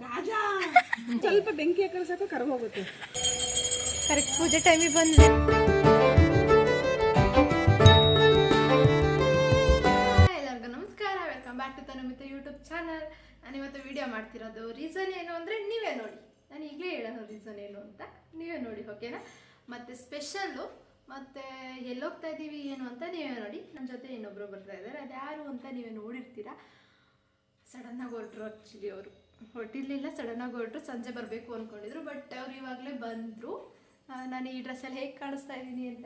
ರಾಜ ಸ್ವಲ್ಪ ಬೆಂಕಿ ಹಾಕಿದ್ರೆ ಸಾಕು ಕರ್ಗೋಗುತ್ತೆ. ಕರೆಕ್ಟ್ ಪೂಜೆ ಟೈಮಿಗೆ ಬಂದ್ವಿ. ಎಲ್ಲರಿಗೂ ನಮಸ್ಕಾರ, welcome back to Tanumita YouTube channel. ನಾನು ಇವತ್ತು ವಿಡಿಯೋ ಮಾಡ್ತಿರೋದು ರೀಸನ್ ಏನು ಅಂದರೆ ನೀವೇ ನೋಡಿ. ನಾನು ಈಗಲೇ ಹೇಳೋದು ರೀಸನ್ ಏನು ಅಂತ ನೀವೇ ನೋಡಿ, ಓಕೆನಾ? ಮತ್ತು ಸ್ಪೆಷಲ್ಲು ಮತ್ತು ಎಲ್ಲೋಗ್ತಾ ಇದ್ದೀವಿ ಏನು ಅಂತ ನೀವೇ ನೋಡಿ. ನನ್ನ ಜೊತೆ ಇನ್ನೊಬ್ಬರು ಬರ್ತಾ ಇದ್ದಾರೆ, ಅದು ಯಾರು ಅಂತ ನೀವೇ ನೋಡಿರ್ತೀರ. ಸಡನ್ನಾಗಿ ಹೊರಟ್ರು. ಆ್ಯಕ್ಚುಲಿ ಅವರು ಹೊರಟಿರಲಿಲ್ಲ, ಸಡನ್ನಾಗಿ ಹೊರಟರು. ಸಂಜೆ ಬರಬೇಕು ಅಂದ್ಕೊಂಡಿದ್ರು, ಬಟ್ ಅವ್ರು ಇವಾಗಲೇ ಬಂದರು. ನಾನು ಈ ಡ್ರೆಸ್ಸಲ್ಲಿ ಹೇಗೆ ಕಾಣಿಸ್ತಾ ಇದ್ದೀನಿ ಅಂತ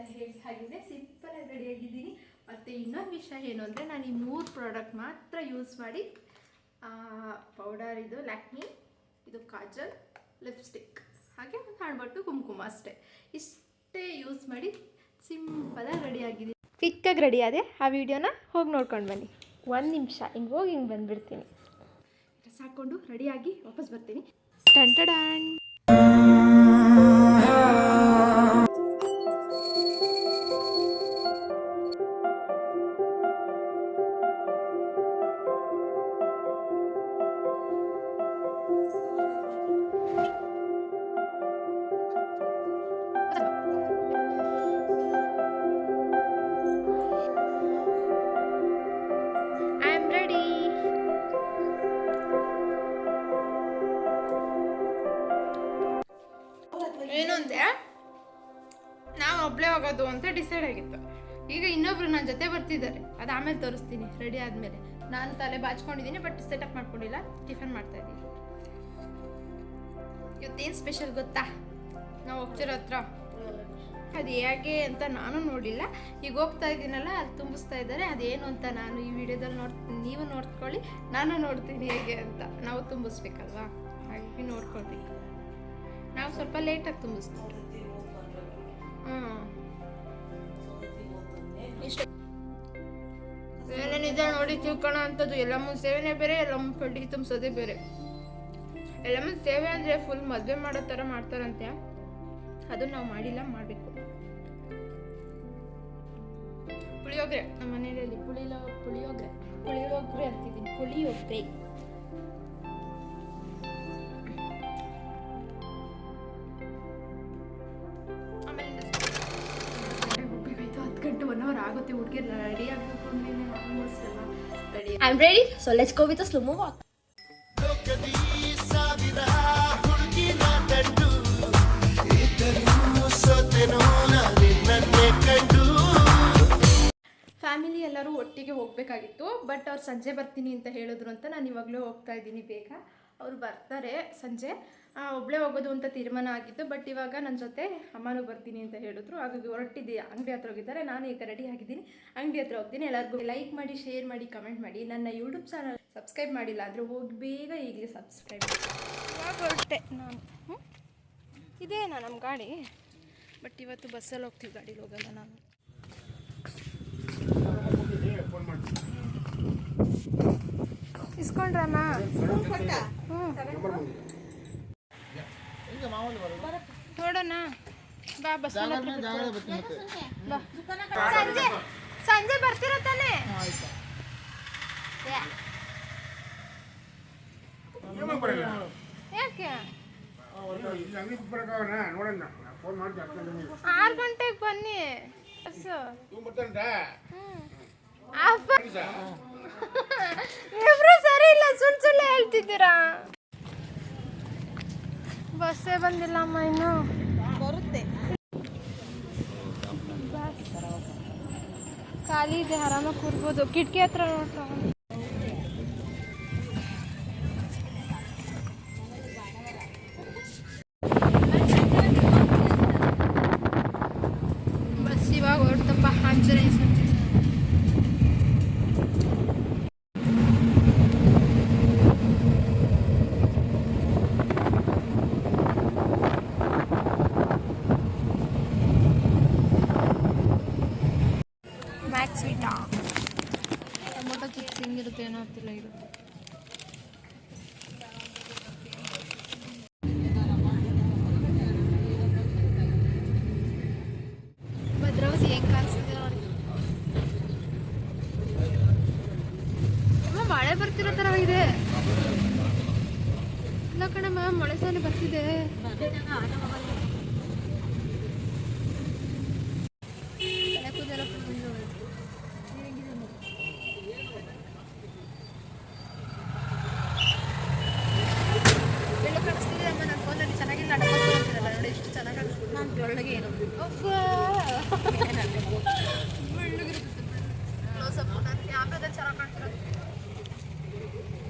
ಆಗಿದೆ, ಸಿಂಪಲಾಗಿ ರೆಡಿಯಾಗಿದ್ದೀನಿ. ಮತ್ತು ಇನ್ನೊಂದು ವಿಷಯ ಏನು ಅಂದರೆ, ನಾನು ಈ 3 ಪ್ರಾಡಕ್ಟ್ ಮಾತ್ರ ಯೂಸ್ ಮಾಡಿ, ಪೌಡರ್ ಇದು ಲ್ಯಾಕ್ಮಿ, ಇದು ಕಾಜಲ್, ಲಿಪ್ಸ್ಟಿಕ್, ಹಾಗೆ ಒಂದು ಹಣ್ಬಟ್ಟು, ಕುಂಕುಮ, ಅಷ್ಟೇ. ಇಷ್ಟೇ ಯೂಸ್ ಮಾಡಿ ಸಿಂಪಲಾಗಿ ರೆಡಿಯಾಗಿದ್ದೀನಿ. ಕ್ವಿಕ್ಕಾಗಿ ರೆಡಿ ಆದೆ. ಆ ವಿಡಿಯೋನ ಹೋಗಿ ನೋಡ್ಕೊಂಡು ಬನ್ನಿ. 1 ನಿಮಿಷ ಹಿಂಗೆ ಹೋಗಿ ಹಿಂಗೆ ಬಂದುಬಿಡ್ತೀನಿ. ಡ್ರೆಸ್ ಹಾಕ್ಕೊಂಡು ರೆಡಿಯಾಗಿ ವಾಪಸ್ ಬರ್ತೀನಿ. ಟಂಟಡಾನ್. ಏನು ಅಂದರೆ, ನಾವು ಒಬ್ಬಳೇ ಹೋಗೋದು ಅಂತ ಡಿಸೈಡ್ ಆಗಿತ್ತು. ಈಗ ಇನ್ನೊಬ್ರು ನನ್ನ ಜೊತೆ ಬರ್ತಿದ್ದಾರೆ, ಅದು ಆಮೇಲೆ ತೋರಿಸ್ತೀನಿ ರೆಡಿ ಆದಮೇಲೆ. ನಾನು ತಲೆ ಬಾಚ್ಕೊಂಡಿದ್ದೀನಿ, ಬಟ್ ಸೆಟಪ್ ಮಾಡ್ಕೊಂಡಿಲ್ಲ. ಟಿಫನ್ ಮಾಡ್ತಾ ಇದ್ದೀನಿ. ಇವತ್ತೇನು ಸ್ಪೆಷಲ್ ಗೊತ್ತಾ? ನಾವು ಹೋಗ್ತಿರೋ ಹತ್ರ ಅದು ಹೇಗೆ ಅಂತ ನಾನು ನೋಡಿಲ್ಲ. ಈಗ ಹೋಗ್ತಾ ಇದ್ದೀನಲ್ಲ, ಅದು ತುಂಬಿಸ್ತಾ ಇದ್ದಾರೆ. ಅದೇನು ಅಂತ ನಾನು ಈ ವಿಡಿಯೋದಲ್ಲಿ ನೀವು ನೋಡ್ಕೊಳ್ಳಿ, ನಾನು ನೋಡ್ತೀನಿ ಹೇಗೆ ಅಂತ. ನಾವು ತುಂಬಿಸ್ಬೇಕಲ್ವಾ, ಹಾಗಾಗಿ ನೋಡ್ಕೊಳ್ಬೇಕು. ನಾವು ಸ್ವಲ್ಪ ಲೇಟಾಗಿ ತುಂಬಿಸ್ತೀವಿ. ಇಷ್ಟ ಏನೇನಿದೆ ನೋಡಿ ತಿಳ್ಕೊಳ ಅಂಥದ್ದು. ಎಲ್ಲಮ್ಮ ಸೇವೆನೇ ಬೇರೆ, ಎಲ್ಲಮ್ಮ ಕಡ್ಡಿ ತುಂಬಿಸೋದೇ ಬೇರೆ. ಎಲ್ಲಮ್ಮ ಸೇವೆ ಅಂದರೆ ಫುಲ್ ಮದುವೆ ಮಾಡೋ ಥರ ಮಾಡ್ತಾರಂತೆ. ಅದು ನಾವು ಮಾಡಿಲ್ಲ, ಮಾಡಬೇಕು. ಪುಳಿಯೋಗರೆ ನಮ್ಮ ಮನೆಯಲ್ಲಿ ಪುಳಿಯೋಗರೆ ಅಂತಿದ್ದೀನಿ. ಪುಳಿಯೋಗರೆ ಆಗುತ್ತೆ. ಹುಡುಗಿ ರೆಡಿ ಆಗಬೇಕು ಅಂದ್ರೆ ಆಲ್ಮೋಸ್ಟ್ ಎಲ್ಲ ready. I am ready, so let's go with a slow move walk. Family ಎಲ್ಲರೂ ಒಟ್ಟಿಗೆ ಹೋಗಬೇಕಾಗಿತ್ತು, ಬಟ್ ಅವ್ರು ಸಂಜೆ ಬರ್ತೀನಿ ಅಂತ ಹೇಳಿದ್ರು ಅಂತ ನಾನು ಇವಾಗಲೇ ಹೋಗ್ತಾ ಇದ್ದೀನಿ. ಬೇಗ ಅವ್ರು ಬರ್ತಾರೆ ಸಂಜೆ. ಒಬ್ಬಳೇ ಹೋಗೋದು ಅಂತ ತೀರ್ಮಾನ ಆಗಿತ್ತು, ಬಟ್ ಇವಾಗ ನನ್ನ ಜೊತೆ ಅಮ್ಮನೂ ಬರ್ತೀನಿ ಅಂತ ಹೇಳಿದ್ರು. ಹಾಗಾಗಿ ಹೊರಟಿದ್ದೆ, ಅಂಗಡಿ ಹತ್ರ ಹೋಗಿದ್ದಾರೆ. ನಾನು ಈಗ ರೆಡಿ ಆಗಿದ್ದೀನಿ, ಅಂಗಡಿ ಹತ್ರ ಹೋಗ್ತೀನಿ. ಎಲ್ಲರಿಗೂ ಲೈಕ್ ಮಾಡಿ, ಶೇರ್ ಮಾಡಿ, ಕಮೆಂಟ್ ಮಾಡಿ. ನನ್ನ ಯೂಟ್ಯೂಬ್ ಚಾನಲ್ ಸಬ್ಸ್ಕ್ರೈಬ್ ಮಾಡಿಲ್ಲ ಅಂದರೆ ಹೋಗಿ ಬೇಗ ಈಗಲೇ ಸಬ್ಸ್ಕ್ರೈಬ್ ಮಾಡಿ. ಇವಾಗ ಹೊರಟೆ ನಾನು. ಇದೇನಾ ನಮ್ಮ ಗಾಡಿ? ಬಟ್ ಇವತ್ತು ಬಸ್ಸಲ್ಲಿ ಹೋಗ್ತೀವಿ, ಗಾಡೀಲಿ ಹೋಗಲ್ಲ ನಾನು. ಇಸ್ಕೊಂಡ್ರಮ್ಮ? ನೋಡೋಣ ಬಾ. ಬಸ್ ಸಂಜೆ ಬರ್ತಿರೋ ತಾನೆ? ಯಾಕೆ 6 ಗಂಟೆಗೆ ಬನ್ನಿ. ಇಬ್ರು ಸರಿ ಇಲ್ಲ, ಸುಳ್ಳು ಹೇಳ್ತಿದ್ದೀರಾ. ಬಸ್ಸೇ ಬಂದಿಲ್ಲ ಅಮ್ಮ, ಇನ್ನು ಬರುತ್ತೆ. ಬಸ್ ಖಾಲಿ ಇದೆ, ಆರಾಮಾಗಿ ಕೂರ್ಬೋದು. ಕಿಟಕಿ ಹತ್ರ ನೋಡ್ತಾ ಬಸ್ ಇವಾಗ ಹೊರಟಪ್ಪ. ಆಂಜನೇಯ ಸ್ವೀಟಾ, ಟೊಮೊಟೊ ಚಿಪ್ಸ್ ಹೆಂಗಿರುತ್ತೆ ಏನೋ ಗೊತ್ತಿಲ್ಲ. ಇದು ಭದ್ರಾವತಿ ಹೆಂಗೆ ಕಾಣಿಸ್ತಿದೆ ನೋಡಿ. ಮಳೆ ಬರ್ತಿರೋ ಥರ ಇದೆ. ಇಲ್ಲ ಕಣಮ್ಮ ಮಳೆ ಸೊನ್ನೆ ಬರ್ತಿದೆ.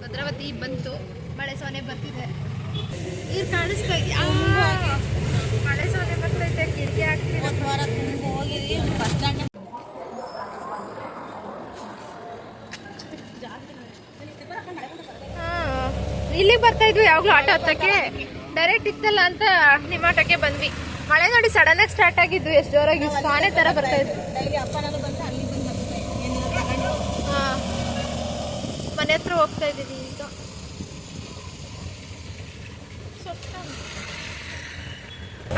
ಭದ್ರಾವತಿ ಬಂತು, ಮಳೆ ಸೊನೆ ಬರ್ತಿದೆ. ನೀರು ಕಾಣಿಸ್ತಾ ಇದೆಯಾ? ಮಳೆ ಸೊನೆ ಬರ್ತೈತೆ, ಕಿಟಕಿ ಹಾಕ್ತಿದೆ. ಇಲ್ಲಿಗೆ ಬರ್ತಾ ಇದ್ವಿ ಯಾವಾಗಲೂ ಆಟೋ ಹತ್ತಕ್ಕೆ. ಡೈರೆಕ್ಟ್ ಇತ್ತಲ್ಲ ಅಂತ ನಿಮ್ಮ ಆಟೋಕ್ಕೆ ಬಂದ್ವಿ. ಮಳೆ ನೋಡಿ ಸಡನ್ ಆಗಿ ಸ್ಟಾರ್ಟ್ ಆಗಿದ್ದು, ಎಷ್ಟು ಜೋರಾಗಿ ಸಾನೆ ತರ ಬರ್ತಾ ಇದ್ವಿ. ಮನೆ ಹತ್ರ ಹೋಗ್ತಾ ಇದ್ದೀವಿ ಈಗ.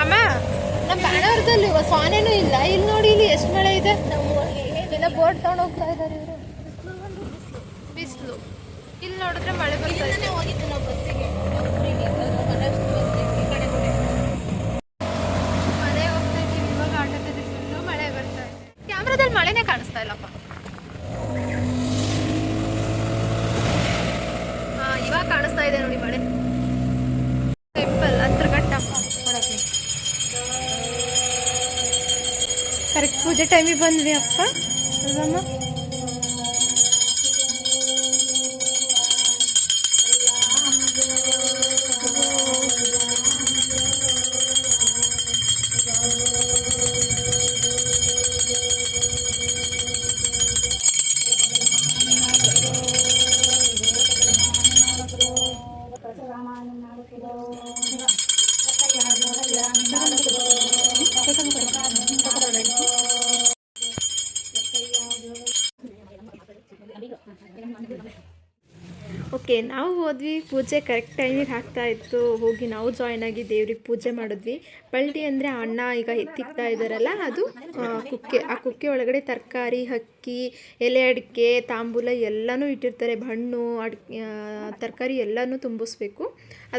ಅಮ್ಮ, ನಮ್ಮ ಬಾಣವರದಲ್ಲಿ ಸಾನೇನೂ ಇಲ್ಲ. ಇಲ್ಲಿ ನೋಡಿ, ಇಲ್ಲಿ ಎಷ್ಟು ಮಳೆ ಇದೆ. ಎಲ್ಲ ಬೋಟ್ ತಗೊಂಡು ಹೋಗ್ತಾ ಇದ್ದಾರೆ ಇವರು. ಬಿಸಿಲು. ಇಲ್ಲಿ ನೋಡಿದ್ರೆ ಮಳೆ ಬರ್ತಾ ಇದೆ. ಮನೆ ಹೋಗ್ತಾ ಇದ್ದೀವಿ ಇವಾಗ. ಆಟೋದಲ್ಲಿ ಫುಲ್ಲು ಮಳೆ ಬರ್ತಾ ಇದೆ. ಕ್ಯಾಮ್ರಾದಲ್ಲಿ ಮಳೆನೇ ಕಾಣಿಸ್ತಾ ಇಲ್ಲಪ್ಪ. ಇವಾಗ ಕಾಣಿಸ್ತಾ ಇದೆ ನೋಡಿ ಮಳೆ. ಟೆಂಪಲ್ ಅಂತರ್ಘಟ್ಟ ಕರೆಕ್ಟ್ ಪೂಜೆ ಟೈಮಿಗೆ ಬಂದ್ವಿ ಅಪ್ಪ. ಅಲ್ಲಮ್ಮ, ಓಕೆ, ನಾವು ಹೋದ್ವಿ. ಪೂಜೆ ಕರೆಕ್ಟ್ ಟೈಮಿಗೆ ಆಗ್ತಾ ಇತ್ತು. ಹೋಗಿ ನಾವು ಜಾಯ್ನ್ ಆಗಿ ದೇವ್ರಿಗೆ ಪೂಜೆ ಮಾಡಿದ್ವಿ. ಪಲ್ಟಿ ಅಂದರೆ ಅಣ್ಣ ಈಗ ಎತ್ತಿಕ್ತಾ ಇದ್ದಾರಲ್ಲ, ಅದು ಕುಕ್ಕೆ. ಆ ಕುಕ್ಕೆ ಒಳಗಡೆ ತರಕಾರಿ, ಅಕ್ಕಿ, ಎಲೆ ಅಡಿಕೆ, ತಾಂಬೂಲ ಎಲ್ಲನೂ ಇಟ್ಟಿರ್ತಾರೆ. ಹಣ್ಣು, ತರಕಾರಿ ಎಲ್ಲನೂ ತುಂಬಿಸ್ಬೇಕು.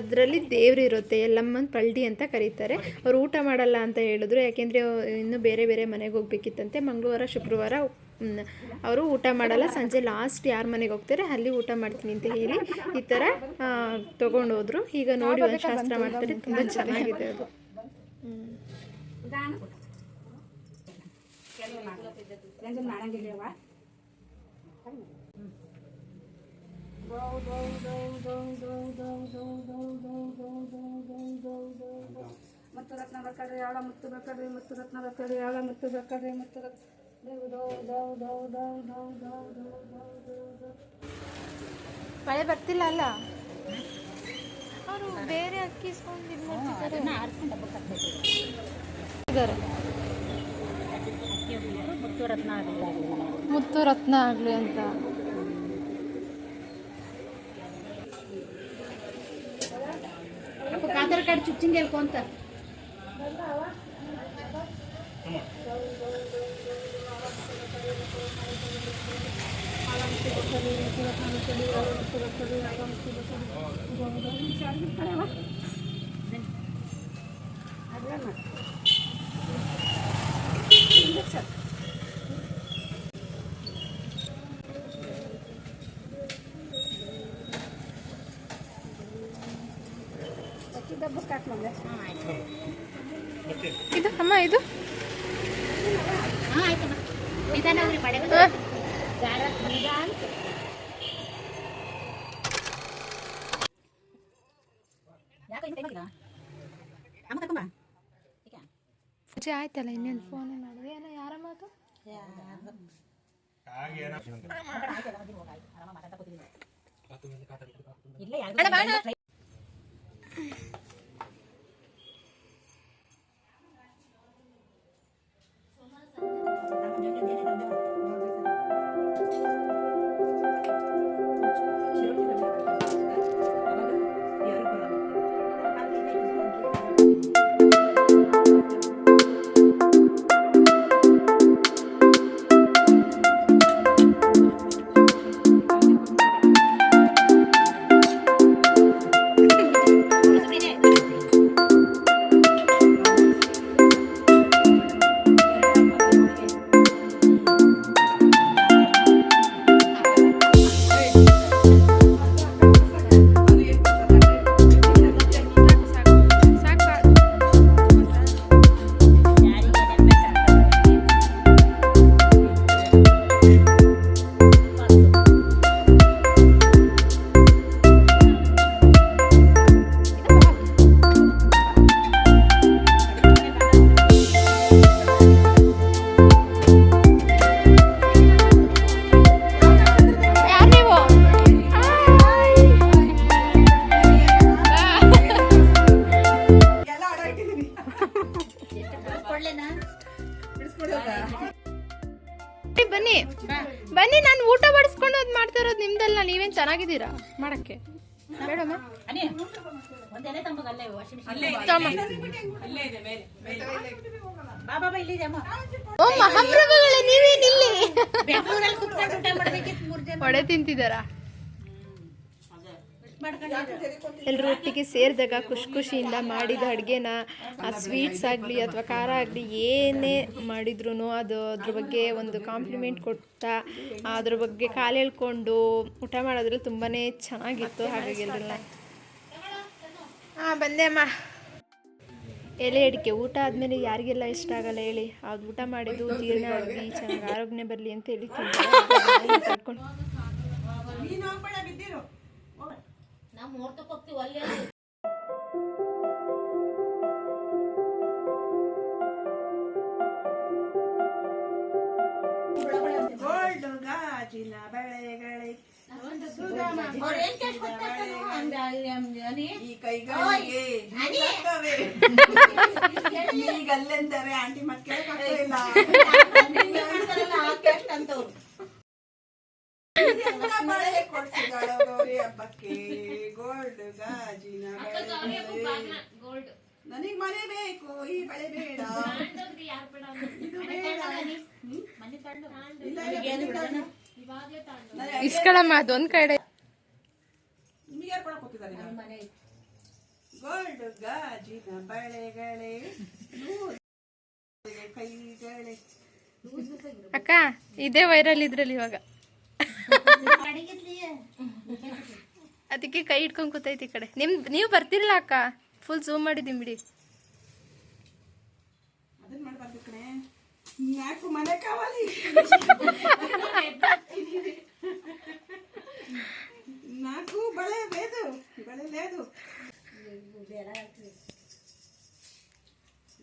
ಅದರಲ್ಲಿ ದೇವ್ರು ಇರುತ್ತೆ. ಎಲ್ಲಮ್ಮನ ಪಲ್ಟಿ ಅಂತ ಕರೀತಾರೆ. ಅವ್ರು ಊಟ ಮಾಡಲ್ಲ ಅಂತ ಹೇಳಿದ್ರು, ಯಾಕೆಂದರೆ ಇನ್ನೂ ಬೇರೆ ಬೇರೆ ಮನೆಗೆ ಹೋಗ್ಬೇಕಿತ್ತಂತೆ. ಮಂಗಳವಾರ ಶುಕ್ರವಾರ ಅವರು ಊಟ ಮಾಡಲ್ಲ. ಸಂಜೆ ಲಾಸ್ಟ್ ಯಾರ ಮನೆಗೆ ಹೋಗ್ತಾರೆ ಅಲ್ಲಿ ಊಟ ಮಾಡ್ತೀನಿ ಅಂತ ಹೇಳಿ ಈ ಥರ ತೊಗೊಂಡೋದ್ರು. ಈಗ ನೋಡಿ ಒಂದು ಶಾಸ್ತ್ರ ಮಾಡ್ತಾರೆ, ತುಂಬ ಚೆನ್ನಾಗಿದೆ ಅದು. ಮತ್ತು ರತ್ನ ಬೇಕಾದ್ರೆ ಯಾಳ ಮುತ್ತು ಬೇಕಾದ್ರೆ ಮತ್ತು ರತ್ನ ಬೇಕಾದ್ರೆ ಯಾಳ ಮುತ್ತು ಬೇಕಾದ್ರೆ ಮತ್ತು ಮಳೆ ಬರ್ತಿಲ್ಲ ಅಲ್ಲ, ಅವರು ಬೇರೆ ಅಕ್ಕಿ ಇಸ್ಕೊಂಡು ಇದು ಮಾಡ್ತಿದ್ದಾರೆ. ಮುತ್ತು ರತ್ನ ಆಗಲಿ ಅಂತ. ಆಧಾರ್ ಕಾರ್ಡ್ ಚುಚ್ಚಿಂಗ್ ಹೇಳ್ಕೊಂತ ಇದು ಅಮ್ಮ, ಇದು ಪೂಜೆ ಆಯ್ತಲ್ಲ, ಇನ್ನೇನು ಫೋನ್ ಮಾಡಿದೆ. ಏನೋ ಯಾರ ಮಾತು ತರೋದು ನಿಮ್ದಲ್ಲ, ನೀವೇನು ಚೆನ್ನಾಗಿದ್ದೀರಾ ಮಾಡಕ್ಕೆ ಬೇಡಮ್ಮ. ಓ ಮಹಾಪ್ರಭುಗಳೇ, ನೀವೇನಿಲ್ಲಿ ಒಡೆ ತಿಂತಿದ್ದಾರಾ? ಎಲ್ಲರೂ ಒಟ್ಟಿಗೆ ಸೇರಿದಾಗ ಖುಷಿಯಿಂದ ಮಾಡಿದ ಅಡುಗೆನ, ಸ್ವೀಟ್ಸ್ ಆಗಲಿ ಅಥವಾ ಖಾರ ಆಗಲಿ ಏನೇ ಮಾಡಿದ್ರು ಅದ್ರ ಬಗ್ಗೆ ಒಂದು ಕಾಂಪ್ಲಿಮೆಂಟ್ ಕೊಡ್ತಾ ಅದ್ರ ಬಗ್ಗೆ ಕಾಲು ಎಳ್ಕೊಂಡು ಊಟ ಮಾಡೋದ್ರಲ್ಲಿ ತುಂಬಾ ಚೆನ್ನಾಗಿತ್ತು. ಹಾಗಾಗಿ ಎಲ್ಲರನ್ನ ಬಂದೆ ಅಮ್ಮ. ಎಲೆ ಅಡಿಕೆ ಊಟ ಆದಮೇಲೆ ಯಾರಿಗೆಲ್ಲ ಇಷ್ಟ ಆಗಲ್ಲ ಹೇಳಿ? ಅದು ಊಟ ಮಾಡಿದ್ದು ಜೀರ್ಣ ಆಗಲಿ, ಚೆನ್ನಾಗಿ ಆರೋಗ್ಯ ಬರಲಿ ಅಂತ ಹೇಳಿ ತಿಳ್ಕೊಂಡು ಗೋಲ್ಡ್ ಗಾಜಿನ ಬಳೆಗಳೇ ಈ ಕೈಗಳಿಗೆ ಈಗಲ್ಲೆಂದರೆ ಆಂಟಿ ಮತ್ತೆ ಬಳೆ ಕೊಡ್ಸಿದಾಳು ಗೌರಿ ಹಬ್ಬಕ್ಕೆ. ಗೋಲ್ಡ್ ಗಾಜಿನ ನನಗ್ ಮನೆ ಬೇಕು, ಈ ಬಳೆ ಬೇಡ, ಇದು ಬೇಡ. ಇಸ್ಕೊಳಮ್ಮ ಅದೊಂದ್ ಕಡೆ. ನಿಮಗೆ ಯಾರು ಕೊಡಕ್ ಹೋಗ್ತಿದ್ದಾರೆ? ಗೋಲ್ಡ್ ಗಾಜಿನ ಬಳೆಗಳೇ ಕೈಗಳೇ. ಅಕ್ಕ ಇದೇ ವೈರಲ್ ಇದ್ರಲ್ಲಿ ಇವಾಗ. ಅದಕ್ಕೆ ಕೈ ಇಟ್ಕೊಂಡ್ ಕೂತೈತಿ ಈ ಕಡೆ. ನೀವು ಬರ್ತಿರಲ್ಲ ಅಕ್ಕ, ಫುಲ್ ಝೂಮ್ ಮಾಡಿದೀನಿ ಬಿಡಿ. ಅದನ್ನ ಮಾಡ್ಬಾರ್ದು ಕಣೆ, నాకు ಮನೆ ಕಾవాలి, నాకు ಬಳೆ లేదు, ಬಳೆ లేదు.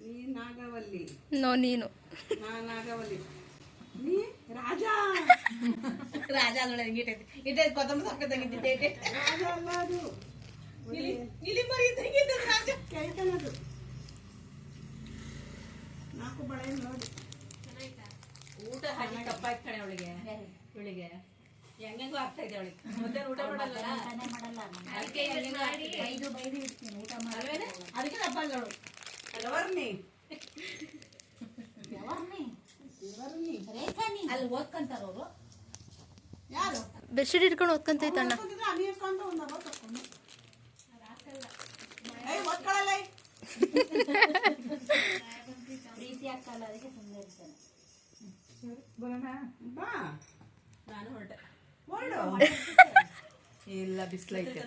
ನೀ ನಾಗವಲ್ಲಿ, ನೀನು ನಾ ನಾಗವಲ್ಲಿ, ನೀ ರಾಜ. ರಾಜ ಅಲ್ಲ ಅದು, ಕೇಳ್ತಾನದು. ನಾಲ್ಕು ಬಳೆ ನೋಡಿ. ಊಟ ಹಾಕಿ ಕಪ್ಪಾಯ್ತು ಕಣೆ ಅವಳಿಗೆ. ಇವಳಿಗೆ ಹೆಂಗೆಂಗೋ ಆಗ್ತಾ ಇದೆ ಅವಳಿಗೆ. ಮತ್ತೆ ಊಟ ಮಾಡಲ್ಲ, ಅದಕ್ಕೆ ಅದಕ್ಕೆ ದಪ್ಪಾದವಳು. ಅಲ್ಲಿ ಓದ್ಕೊಂತಾರ ಅವರು. ಯಾರು ಬೆಡ್ಶೀಟ್ ಇಟ್ಕೊಂಡು ಓದ್ಕೊಂತೈತಣ್ಣ. ಓದ್ಕೊಳ್ಳಲ್ಲ. ಪ್ರೀತಿ ಆಗ್ತಲ್ಲ, ಅದಕ್ಕೆ ಸುಮ್ಮನೆ ಇರ್ತಾನೆ. ಬಾ, ನಾನು ಹೊರಟೆ. ಇಲ್ಲ ಬಿಸಿಲೈತೆ.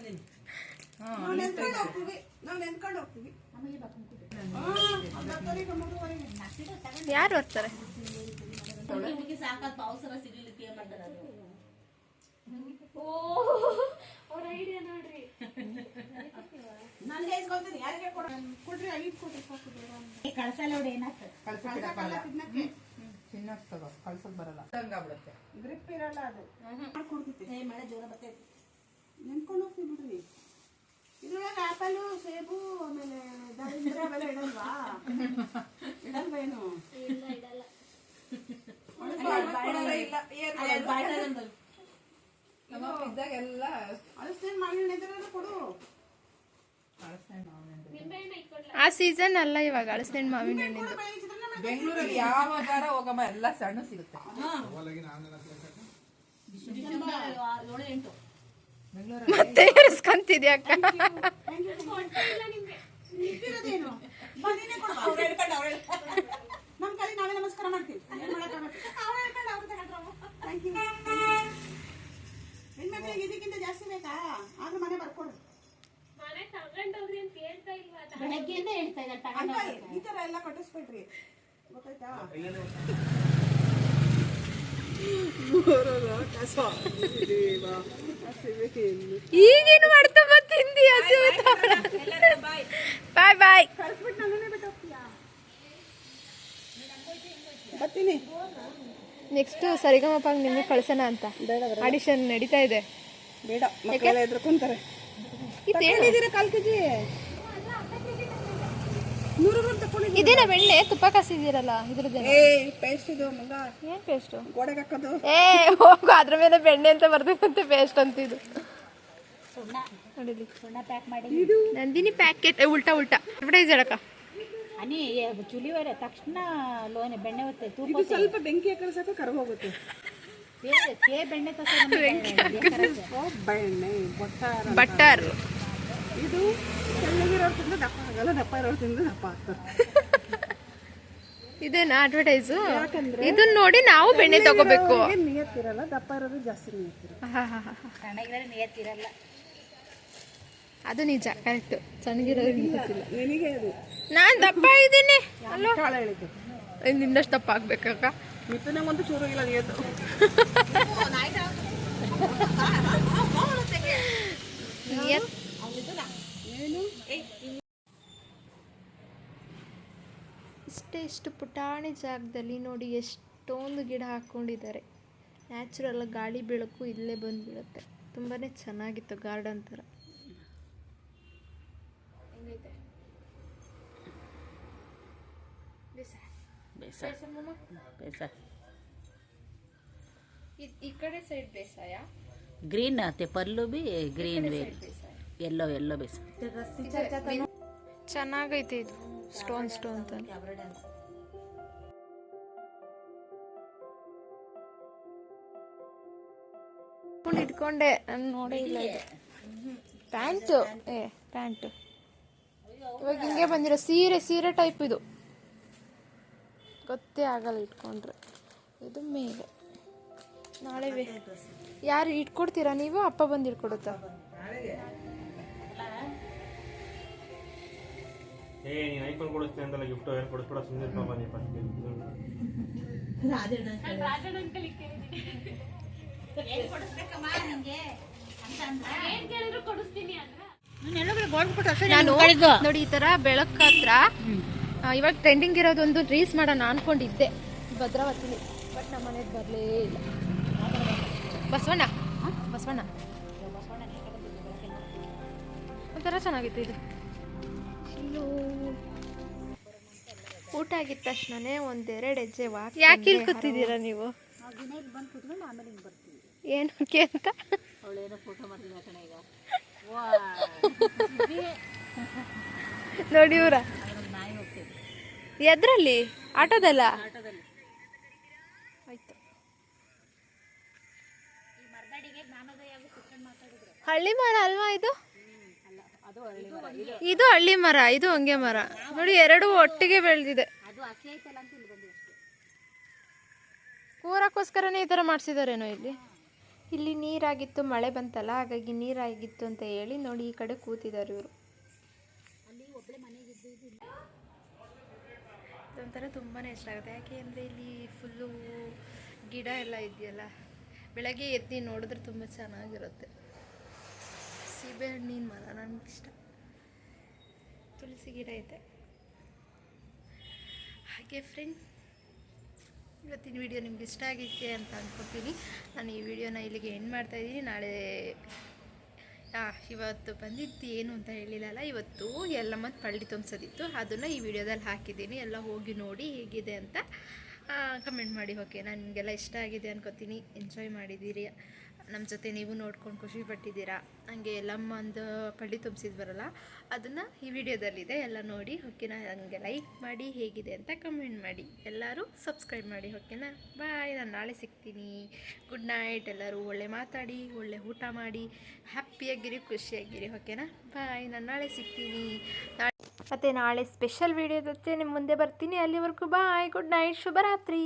ನಾವು ನೆನ್ಕೊಂಡು ಹೋಗ್ತೀವಿ, ಯಾರು ಬರ್ತಾರೆ? ಹುಡುಗಿ ಸಾಕಪ್ಪ, ಅವಸರ ಸಿಗ್ಲಿಕ್ಕೆ ಏನ್ ಮಾಡ್ತಾರೆ ಅದು. ಅವ್ರ ಐಡಿಯಾ ನೋಡ್ರಿ. ನನಗೆ ಇಸ್ಕೊಳ್ತೀನಿ, ಯಾರಿಗೆ ಕೊಡ್ರಿ? 5 ಕೊಡ್ರಿ, ಸಾಕು. ಕಳ್ಸಲ್ಲ ನೋಡಿ, ಏನಾಗ್ತದೆ ಚಿನ್ನಕ್ ತಗೋ, ಕಳ್ಸಕ್ ಬರಲ್ಲ, ಹಂಗಾಗ್ಬಿಡುತ್ತೆ. ಗ್ರಿಪ್ ಇರಲ್ಲ ಅದು. ಮಾಡ್ಕೊಡ್ತೀನಿ. ಮಳೆ ಜೋರ ಬರ್ತೈತಿ. ನೆನ್ಕೊಂಡು ಹೋಗ್ತೀವಿ ಬಿಡ್ರಿ. ಇದ್ರೊಳಗೆ ಆಪಲು, ಸೇಬು, ಆಮೇಲೆ ದಾಳಿಂಬೆ ಅವೆಲ್ಲ ಇಡಲ್ವಾ? ಇಡಲ್ವೇನು? ಇದ್ದಾಗೆಲ್ಲ ಅಳಸ್ನೇನು ಮಾವಿನ ಎದುರೆಲ್ಲ ಕೊಡು. ಆ ಸೀಸನ್ ಅಲ್ಲ ಇವಾಗ ಅಳಸೆಹಣ್ಣು ಮಾವಿನ ಹಣ್ಣಿಂದು. ಬೆಂಗಳೂರಲ್ಲಿ ಯಾವಾಗಾರ ಹೋಗಮ್ಮ, ಎಲ್ಲ ಸಣ್ಣ ಸಿಗುತ್ತೆ. ಮತ್ತೆ ಇರಿಸ್ಕೊಂತಿದ್ಯಾ ಅಕ್ಕ? ನಮ್ಮ ಕಡೆ ನಾವೇ ನಮಸ್ಕಾರ ಮಾಡ್ತೀವಿ. ಹೆಣ್ಮಕ್ಳಿಗೆ ಇದಕ್ಕಿಂತ ಜಾಸ್ತಿ ಬೇಕಾ? ಆದ್ರೂ ಮನೆ ಬರ್ಕೊಡು. ಬೆಳಗ್ಗೆಯಿಂದ ಹೇಳ್ತಾ ಇದ್ದಾರೆ ಈ ತರ ಎಲ್ಲ ಕಟ್ಟಿಸ್ಬೇಡ್ರಿ, ಗೊತ್ತಾಯ್ತಾ? ಈಗೇನು ಮಾಡ್ತಾ ತಿಂದಿ? ಬಾಯ್ ಬಾಯ್. ಬರ್ತೀನಿ. ನೆಕ್ಸ್ಟ್ ಸರಿಗಮಪ ನಿಮಗೆ ಕಳ್ಸೋಣ ಅಂತ ಆಡಿಷನ್ ನಡೀತಾ ಇದೆ. ಬೇಡ, ಮಕ್ಕಳೆಲ್ಲ ಎದ್ರಕೊಂತಾರೆ. ಇದು ಹೇಳಿದ್ದೀರಾ 1/4 kg? 100 ರೂಪಾಯಿ ತಗೊಂಡಿದ್ದೀನಿ. ಇದೇನ ಬೆಣ್ಣೆ ತುಪ್ಪ ಕಾಸಿದ್ದೀರಲ್ಲ ಇದ್ರದ್ದೇನ ಏ ಪೇಸ್ಟ್ ಇದು ಮಂಗ ಏನ್ ಪೇಸ್ಟು ಗೋಡೆಗೆ ಹಾಕೋದು. ಏ ಹೋಗು ಅದ್ರ ಮೇಲೆ ಬೆಣ್ಣೆ ಅಂತ ಬರ್ದೈತಂತೆ ಪೇಸ್ಟ್ ಅಂತ ಇದು ನೋಡಿಲಿ ನಂದಿನಿ ಪ್ಯಾಕೆಟ್ ಉಲ್ಟಾ ಅಡ್ವರ್ಟೈಸ್ ಹೇಳಕ್ಕ ಹನಿ ಚುಲಿವರೆ ತಕ್ಷಣ ಲೋನೆ ಬೆಣ್ಣೆ ಹೊತ್ತೆ ತೂಪ ಇದು ಸ್ವಲ್ಪ ಬೆಂಕಿ ಹಾಕಿದ್ರೆ ಸಾಕು ಕರ್ಗೋಗುತ್ತೆ. ಬೆಣ್ಣೆ ಬೆಣ್ಣೆ ಬಟರ್ ಇದು ತೆಳ್ಳಗಿರೋರು ತಿಂದು ದಪ್ಪ ಆಗಲ್ಲ, ದಪ್ಪ ಇರೋರು ತಿಂದು ದಪ್ಪ ಆಗ್ತಾರೆ. ಇದೇನಾ ಅಡ್ವರ್ಟೈಸು ಇದನ್ನ ನೋಡಿ ನಾವು ಬೆಣ್ಣೆ ತಗೋಬೇಕು. ನಿಯತ್ತಿರಲ್ಲ, ದಪ್ಪ ಇರೋದು ಜಾಸ್ತಿ ನಿಯತ್ತಿರಲ್ಲ. ಸಣ್ಣಗಿದ್ರೆ ನಿಯತ್ತಿರಲ್ಲ. ಅದು ನಿಜ ಕರೆಕ್ಟ್. ಸಣ್ಣಗಿರೋದು ಗೊತ್ತಿಲ್ಲ. ನಿನಗೆ ಅದು ನಾನ್ ದಪ್ಪ ಇದ್ದೀನಿ ಅಲ್ಲೋ ಕಾಳ ಹೇಳಿದ್ದು ನಿನ್ನಷ್ಟು ದಪ್ಪ ಆಗ್ಬೇಕಕ್ಕ. ಮಿಥುನಂಗಂತೂ ಚೂರು ಇಲ್ಲ ನಿಯತ್ತು. ಇಷ್ಟು ಪುಟಾಣಿ ಜಾಗದಲ್ಲಿ ನೋಡಿ ಎಷ್ಟೊಂದು ಗಿಡ ಹಾಕ್ಕೊಂಡಿದ್ದಾರೆ. ನ್ಯಾಚುರಲ್ ಗಾಳಿ ಬೆಳಕು ಇಲ್ಲೇ ಬಂದು ಬೀಳುತ್ತೆ. ತುಂಬಾ ಚೆನ್ನಾಗಿತ್ತು ಗಾರ್ಡನ್ ಥರ. ಈ ಕಡೆ ಸೈಡ್ ಬೇಸಾಯ ಗ್ರೀನ್ ಆತೆ ಪರ್ಲು ಬಿ ಗ್ರೀನ್ ಎಲ್ಲೋ ಎಲ್ಲೋ ಬೇಸ ಚೆನ್ನಾಗೈತೆ ಇದು ಸ್ಟೋನ್ ಅಂತ ಇಟ್ಕೊಂಡೆ ನಾನು ನೋಡೇ ಇಲ್ಲ. ಪ್ಯಾಂಟು ಪ್ಯಾಂಟು ಇವಾಗ ಹಿಂಗೆ ಬಂದಿರೋ ಸೀರೆ ಟೈಪ್ ಇದು ಗೊತ್ತೇ ಆಗಲ್ಲ ಇಟ್ಕೊಂಡ್ರೆ. ಇದು ಮೇಲೆ ನಾಳೆ ಯಾರು ಇಟ್ಕೊಡ್ತೀರಾ ನೀವು? ಅಪ್ಪ ಬಂದು ಇಟ್ಕೊಡುತ್ತಾ? ನಾನು ನೋಡಿ ಈ ತರ ಬೆಳಕ್ ಹತ್ರ ಇವಾಗ ಟ್ರೆಂಡಿಂಗ್ ಇರೋದೊಂದು ರೀಲ್ಸ್ ಮಾಡೋಣ ಅನ್ಕೊಂಡಿದ್ದೆ ಭದ್ರಾವತಿಲಿ. ಬಟ್ ನಮ್ಮ ಮನೆಗೆ ಬರಲೇ ಇಲ್ಲ. ಬಸವಣ್ಣ ಒಂಥರ ಚೆನ್ನಾಗಿತ್ತು ಇದು. ಊಟ ಆಗಿದ ತಕ್ಷಣನೇ ಒಂದೆರಡು ಹೆಜ್ಜೆ ವಾಕ್. ಯಾಕೆ ಇಲ್ಲಿ ಕೂತಿದ್ದೀರಾ ನೀವು? ಏನಕ್ಕೆ ಅಂತ ನೋಡಿ ಇವ್ರ ಎದ್ರಲ್ಲಿ ಆಟೋದಲ್ಲ ಆಯ್ತು. ಹಳ್ಳಿ ಮರ ಅಲ್ವಾ ಇದು? ಇದು ಹಳ್ಳಿ ಮರ, ಇದು ಹೊಂಗೆ ಮರ. ನೋಡಿ ಎರಡು ಒಟ್ಟಿಗೆ ಬೆಳೆದಿದೆ. ಕೂರಕ್ಕೋಸ್ಕರನೇ ಈ ಥರ ಮಾಡಿಸಿದಾರೇನೋ ಇಲ್ಲಿ ನೀರಾಗಿತ್ತು, ಮಳೆ ಬಂತಲ್ಲ ಹಾಗಾಗಿ ನೀರಾಗಿತ್ತು ಅಂತ ಹೇಳಿ ನೋಡಿ ಈ ಕಡೆ ಕೂತಿದ್ದಾರೆ ಇವರು. ಇದೊಂಥರ ತುಂಬಾ ಇಷ್ಟ ಆಗುತ್ತೆ. ಯಾಕೆ ಅಂದರೆ ಇಲ್ಲಿ ಫುಲ್ಲು ಗಿಡ ಎಲ್ಲ ಇದೆಯಲ್ಲ, ಬೆಳಗ್ಗೆ ಎದ್ದು ನೋಡಿದ್ರೆ ತುಂಬ ಚೆನ್ನಾಗಿರುತ್ತೆ. ಸೀಬೆಹಣ್ಣಿನ ಮರ ನನಗಿಷ್ಟ. ತುಳಸಿ ಗಿಡ ಇದೆ. ಹಾಗೆ ಫ್ರೆಂಡ್, ಇವತ್ತಿನ ವಿಡಿಯೋ ನಿಮ್ಗೆ ಇಷ್ಟ ಆಗಿತ್ತೆ ಅಂತ ಅಂದ್ಕೊತೀನಿ. ನಾನು ಈ ವಿಡಿಯೋನ ಇಲ್ಲಿಗೆ ಎಂಡ್ ಮಾಡ್ತಾಯಿದ್ದೀನಿ. ನಾಳೆ ಇವತ್ತು ಬಂದಿದ್ದು ಏನು ಅಂತ ಹೇಳಿಲ್ಲಲ್ಲ, ಇವತ್ತು ಎಲ್ಲ ಮತ್ತು ಪಳ್ಳಿ ತುಂಬಿಸೋದಿತ್ತು. ಅದನ್ನು ಈ ವಿಡಿಯೋದಲ್ಲಿ ಹಾಕಿದ್ದೀನಿ. ಎಲ್ಲ ಹೋಗಿ ನೋಡಿ ಹೇಗಿದೆ ಅಂತ ಕಮೆಂಟ್ ಮಾಡಿ. ಓಕೆ, ನಿಮಗೆಲ್ಲ ಇಷ್ಟ ಆಗಿದೆ ಅನ್ಕೋತೀನಿ. ಎಂಜಾಯ್ ಮಾಡಿದ್ದೀರಿ ನಮ್ಮ ಜೊತೆ, ನೀವು ನೋಡ್ಕೊಂಡು ಖುಷಿ ಪಟ್ಟಿದ್ದೀರಾ. ಹಂಗೆ ಎಲ್ಲಮ್ಮ ಒಂದು ಪಳ್ಳಿ ತುಂಬಿಸಿದ್ ಬರಲ್ಲ, ಅದನ್ನು ಈ ವಿಡಿಯೋದಲ್ಲಿದೆ, ಎಲ್ಲ ನೋಡಿ. ಓಕೆನಾ? ನನಗೆ ಲೈಕ್ ಮಾಡಿ, ಹೇಗಿದೆ ಅಂತ ಕಮೆಂಟ್ ಮಾಡಿ, ಎಲ್ಲರೂ ಸಬ್ಸ್ಕ್ರೈಬ್ ಮಾಡಿ. ಓಕೆನಾ? ಬಾಯ್. ನಾನು ನಾಳೆ ಸಿಗ್ತೀನಿ. Good night. ಎಲ್ಲರೂ ಒಳ್ಳೆ ಮಾತಾಡಿ, ಒಳ್ಳೆ ಊಟ ಮಾಡಿ, ಹ್ಯಾಪಿಯಾಗಿರಿ, ಖುಷಿಯಾಗಿರಿ. ಓಕೆನಾ? ಬಾಯ್. ನಾನು ನಾಳೆ ಸಿಗ್ತೀನಿ. ಮತ್ತು ನಾಳೆ ಸ್ಪೆಷಲ್ ವಿಡಿಯೋ ಜೊತೆ ನಿಮ್ಮ ಮುಂದೆ ಬರ್ತೀನಿ. ಅಲ್ಲಿವರೆಗೂ ಬಾಯ್, ಗುಡ್ ನೈಟ್, ಶುಭರಾತ್ರಿ.